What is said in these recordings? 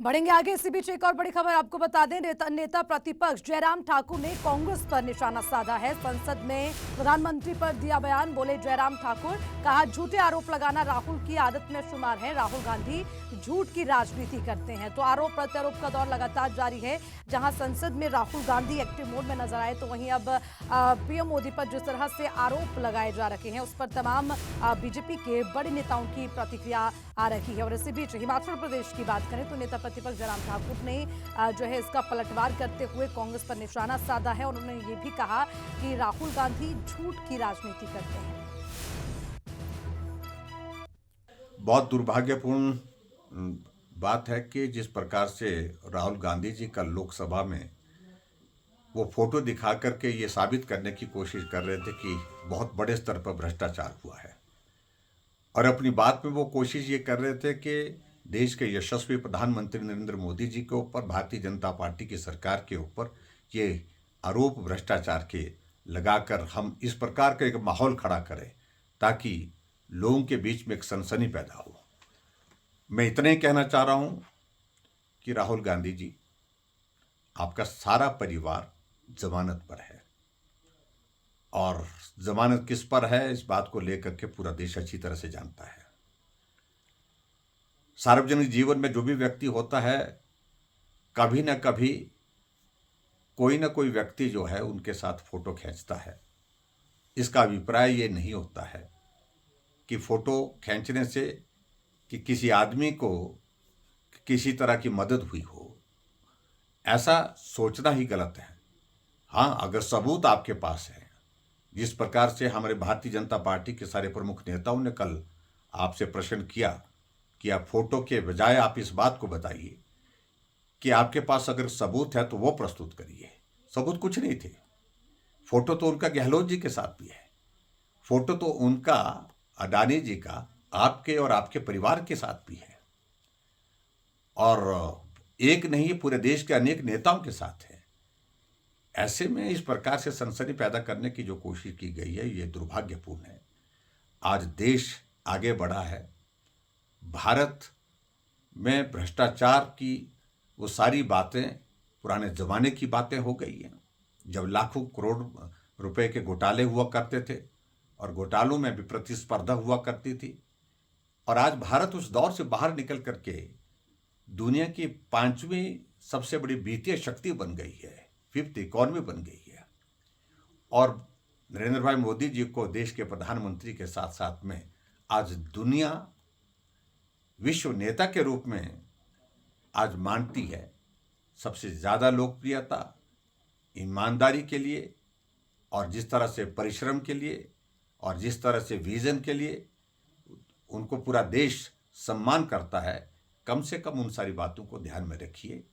बढ़ेंगे आगे। इसी बीच एक और बड़ी खबर आपको बता दें, नेता प्रतिपक्ष जयराम ठाकुर ने कांग्रेस पर निशाना साधा है। संसद में प्रधानमंत्री पर दिया बयान। बोले जयराम ठाकुर, कहा झूठे आरोप लगाना राहुल की आदत में शुमार है। राहुल गांधी झूठ की राजनीति करते हैं। तो आरोप प्रत्यारोप का दौर लगातार जारी है। जहां संसद में राहुल गांधी एक्टिव मोड में नजर आए, तो वहीं अब पीएम मोदी पर जिस तरह से आरोप लगाए जा रहे हैं, उस पर तमाम बीजेपी के बड़े नेताओं की प्रतिक्रिया आ रही है। और इसी बीच हिमाचल प्रदेश की बात करें तो नेता प्रतिपक्ष जयराम ठाकुर ने जो है इसका पलटवार करते हुए कांग्रेस पर निशाना साधा है। और उन्होंने ये भी कहा कि राहुल गांधी झूठ की राजनीति करते हैं। बहुत दुर्भाग्यपूर्ण बात है कि जिस प्रकार से राहुल गांधी जी का लोकसभा में वो फोटो दिखा करके ये साबित करने की कोशिश कर रहे थे कि बहुत बड़े स्तर पर भ्रष्टाचार हुआ है, और अपनी बात में वो कोशिश ये कर रहे थे कि देश के यशस्वी प्रधानमंत्री नरेंद्र मोदी जी के ऊपर, भारतीय जनता पार्टी की सरकार के ऊपर ये आरोप भ्रष्टाचार के लगाकर हम इस प्रकार का एक माहौल खड़ा करें ताकि लोगों के बीच में एक सनसनी पैदा हो। मैं इतना ही कहना चाह रहा हूं कि राहुल गांधी जी, आपका सारा परिवार जमानत पर है, और जमानत किस पर है इस बात को लेकर के पूरा देश अच्छी तरह से जानता है। सार्वजनिक जीवन में जो भी व्यक्ति होता है, कभी ना कभी कोई ना कोई व्यक्ति जो है उनके साथ फोटो खींचता है। इसका अभिप्राय ये नहीं होता है कि फोटो खींचने से कि किसी आदमी को किसी तरह की मदद हुई हो, ऐसा सोचना ही गलत है। हाँ, अगर सबूत आपके पास है, जिस प्रकार से हमारे भारतीय जनता पार्टी के सारे प्रमुख नेताओं ने कल आपसे प्रश्न किया कि आप फोटो के बजाय आप इस बात को बताइए कि आपके पास अगर सबूत है तो वो प्रस्तुत करिए। सबूत कुछ नहीं थे। फोटो तो उनका गहलोत जी के साथ भी है, फोटो तो उनका अडानी जी का आपके और आपके परिवार के साथ भी है, और एक नहीं पूरे देश के अनेक नेताओं के साथ है। ऐसे में इस प्रकार से सनसनी पैदा करने की जो कोशिश की गई है, ये दुर्भाग्यपूर्ण है। आज देश आगे बढ़ा है, भारत में भ्रष्टाचार की वो सारी बातें पुराने जमाने की बातें हो गई हैं, जब लाखों करोड़ रुपए के घोटाले हुआ करते थे और घोटालों में भी प्रतिस्पर्धा हुआ करती थी। और आज भारत उस दौर से बाहर निकल करके दुनिया की 5वीं सबसे बड़ी वित्तीय शक्ति बन गई है, 5th इकॉनमी बन गई है। और नरेंद्र भाई मोदी जी को देश के प्रधानमंत्री के साथ साथ में आज दुनिया विश्व नेता के रूप में आज मानती है। सबसे ज़्यादा लोकप्रियता ईमानदारी के लिए, और जिस तरह से परिश्रम के लिए, और जिस तरह से विजन के लिए उनको पूरा देश सम्मान करता है, कम से कम उन सारी बातों को ध्यान में रखिए।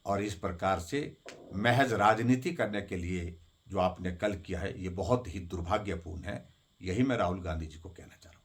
और इस प्रकार से महज राजनीति करने के लिए जो आपने कल किया है, ये बहुत ही दुर्भाग्यपूर्ण है। यही मैं राहुल गांधी जी को कहना चाहता हूँ।